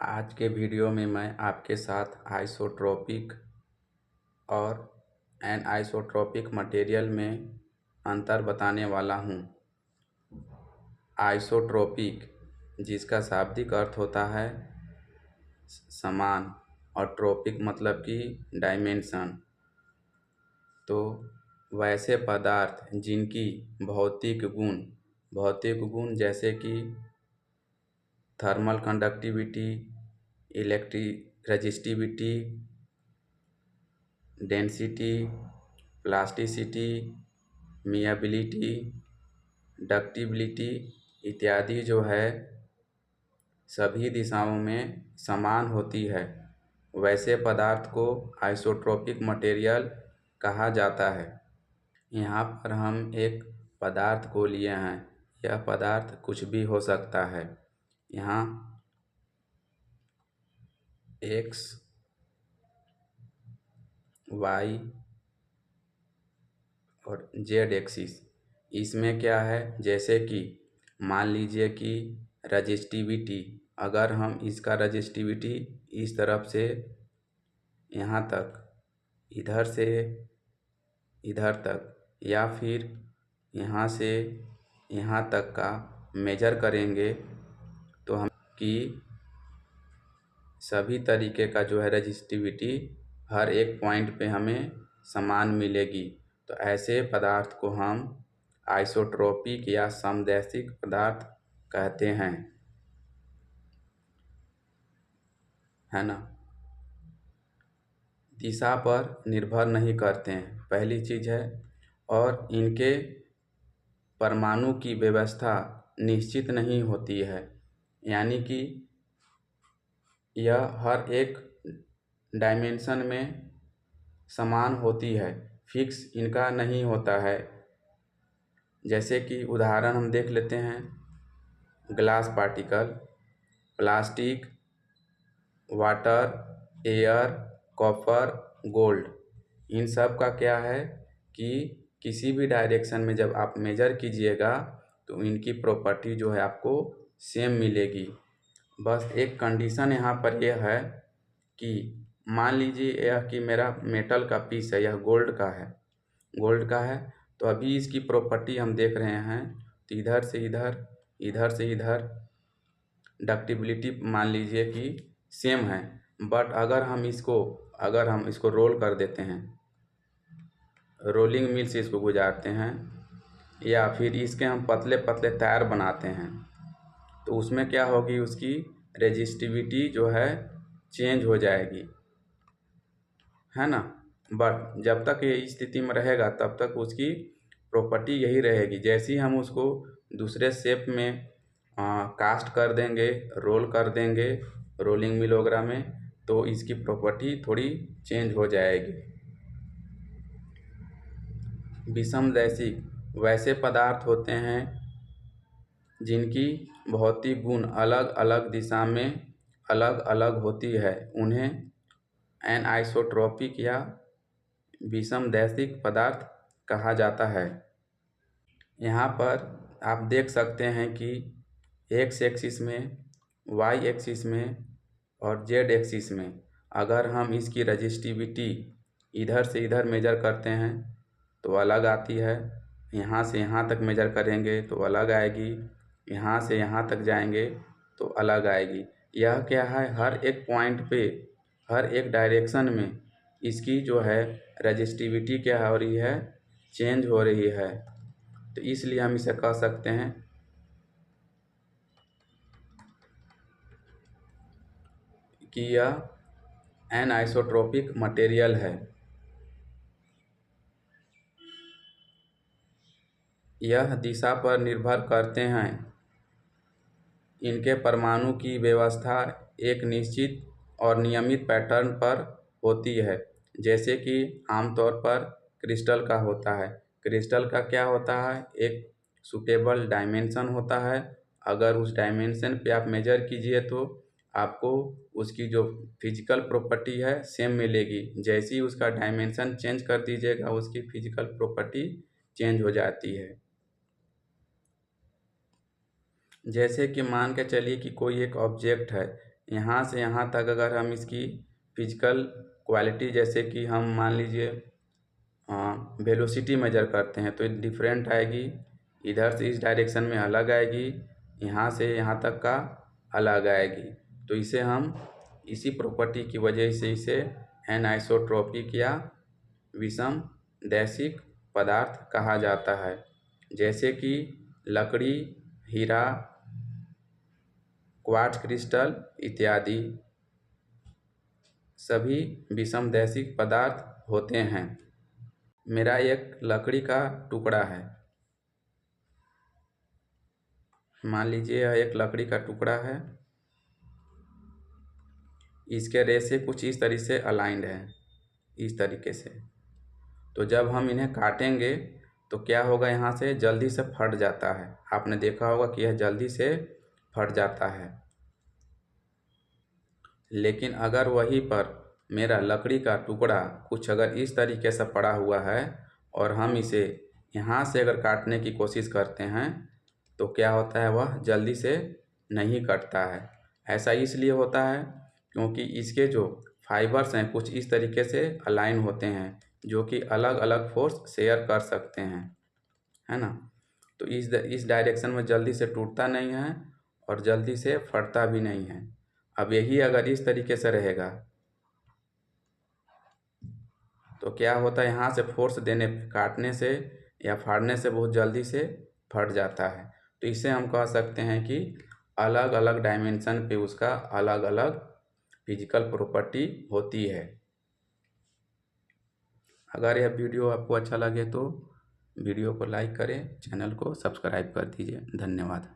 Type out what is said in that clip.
आज के वीडियो में मैं आपके साथ आइसोट्रोपिक और एनआइसोट्रोपिक मटेरियल में अंतर बताने वाला हूँ। आइसोट्रोपिक, जिसका शाब्दिक अर्थ होता है समान, और ट्रोपिक मतलब कि डायमेंशन। तो वैसे पदार्थ जिनकी भौतिक गुण जैसे कि thermal conductivity, electric resistivity, density, plasticity, malleability, ductility इत्यादि जो है सभी दिशाओं में समान होती है, वैसे पदार्थ को आइसोट्रोपिक मटेरियल कहा जाता है। यहाँ पर हम एक पदार्थ को लिए हैं। यह पदार्थ कुछ भी हो सकता है। यहाँ एक्स, वाई और जेड एक्सिस, इसमें क्या है, जैसे कि मान लीजिए कि रजिस्टिविटी, अगर हम इसका रजिस्टिविटी इस तरफ से यहाँ तक, इधर से इधर तक, या फिर यहाँ से यहाँ तक का मेजर करेंगे तो हम कि सभी तरीके का जो है रजिस्टिविटी हर एक पॉइंट पे हमें समान मिलेगी। तो ऐसे पदार्थ को हम आइसोट्रोपिक या समदैशिक पदार्थ कहते हैं, है ना। दिशा पर निर्भर नहीं करते हैं, पहली चीज़ है। और इनके परमाणु की व्यवस्था निश्चित नहीं होती है, यानी कि यह हर एक डायमेंशन में समान होती है, फिक्स इनका नहीं होता है। जैसे कि उदाहरण हम देख लेते हैं, glass particle, plastic, water, air, copper, gold, इन सब का क्या है कि किसी भी डायरेक्शन में जब आप मेजर कीजिएगा तो इनकी प्रॉपर्टी जो है आपको सेम मिलेगी। बस एक कंडीशन यहाँ पर यह है कि मान लीजिए यह कि मेरा मेटल का पीस है, यह गोल्ड का है, तो अभी इसकी प्रॉपर्टी हम देख रहे हैं। तो इधर से इधर डक्टिबिलिटी मान लीजिए कि सेम है, बट अगर हम इसको रोल कर देते हैं, रोलिंग मिल से इसको गुजारते हैं, या फिर इसके हम पतले पतले तार बनाते हैं, तो उसमें क्या होगी, उसकी रेजिस्टिविटी जो है चेंज हो जाएगी, है ना। बट जब तक ये स्थिति में रहेगा तब तक उसकी प्रॉपर्टी यही रहेगी। जैसे ही हम उसको दूसरे शेप में कास्ट कर देंगे, रोल कर देंगे रोलिंग मिल वगैरह में, तो इसकी प्रॉपर्टी थोड़ी चेंज हो जाएगी। विषमदैशिक वैसे पदार्थ होते हैं जिनकी भौतिक गुण अलग अलग दिशा में अलग अलग होती है, उन्हें एनआइसोट्रोपिक या विषमदैशिक पदार्थ कहा जाता है। यहाँ पर आप देख सकते हैं कि एक्स एक्सिस में, वाई एक्सिस में और जेड एक्सिस में अगर हम इसकी रजिस्टिविटी इधर से इधर मेजर करते हैं तो अलग आती है, यहाँ से यहाँ तक मेजर करेंगे तो अलग आएगी, यहाँ से यहाँ तक जाएंगे तो अलग आएगी। यह क्या है, हर एक पॉइंट पे, हर एक डायरेक्शन में इसकी जो है रजिस्टिविटी क्या हो रही है, चेंज हो रही है। तो इसलिए हम इसे कह सकते हैं कि यह एनआइसोट्रोपिक मटेरियल है। यह दिशा पर निर्भर करते हैं। इनके परमाणु की व्यवस्था एक निश्चित और नियमित पैटर्न पर होती है, जैसे कि आमतौर पर क्रिस्टल का होता है। क्रिस्टल का क्या होता है, एक सूटेबल डायमेंशन होता है। अगर उस डायमेंशन पे आप मेजर कीजिए तो आपको उसकी जो फिजिकल प्रॉपर्टी है सेम मिलेगी। जैसे ही उसका डायमेंशन चेंज कर दीजिएगा उसकी फिजिकल प्रॉपर्टी चेंज हो जाती है। जैसे कि मान के चलिए कि कोई एक ऑब्जेक्ट है, यहाँ से यहाँ तक अगर हम इसकी फिजिकल क्वालिटी, जैसे कि हम मान लीजिए वेलोसिटी मेजर करते हैं तो डिफरेंट आएगी, इधर से इस डायरेक्शन में अलग आएगी, यहाँ से यहाँ तक का अलग आएगी। तो इसे हम इसी प्रॉपर्टी की वजह से इसे एनआइसोट्रॉपिक या विषमदैशिक पदार्थ कहा जाता है। जैसे कि लकड़ी, हीरा, क्वार्ट्ज क्रिस्टल इत्यादि सभी विषमदैशिक पदार्थ होते हैं। मेरा एक लकड़ी का टुकड़ा है, मान लीजिए यह एक लकड़ी का टुकड़ा है, इसके रेशे कुछ इस तरीके से अलाइंड है, इस तरीके से। तो जब हम इन्हें काटेंगे तो क्या होगा, यहाँ से जल्दी से फट जाता है। आपने देखा होगा कि यह जल्दी से फट जाता है। लेकिन अगर वहीं पर मेरा लकड़ी का टुकड़ा कुछ अगर इस तरीके से पड़ा हुआ है और हम इसे यहाँ से अगर काटने की कोशिश करते हैं तो क्या होता है, वह जल्दी से नहीं कटता है। ऐसा इसलिए होता है क्योंकि इसके जो फाइबर्स हैं कुछ इस तरीके से अलाइन होते हैं, जो कि अलग अलग फोर्स शेयर कर सकते हैं, है ना। तो इस डायरेक्शन में जल्दी से टूटता नहीं है और जल्दी से फटता भी नहीं है। अब यही अगर इस तरीके से रहेगा तो क्या होता है, यहाँ से फोर्स देने, काटने से या फाड़ने से बहुत जल्दी से फट जाता है। तो इसे हम कह सकते हैं कि अलग अलग डायमेंशन पे उसका अलग अलग फिजिकल प्रॉपर्टी होती है। अगर यह वीडियो आपको अच्छा लगे तो वीडियो को लाइक करें, चैनल को सब्सक्राइब कर दीजिए। धन्यवाद।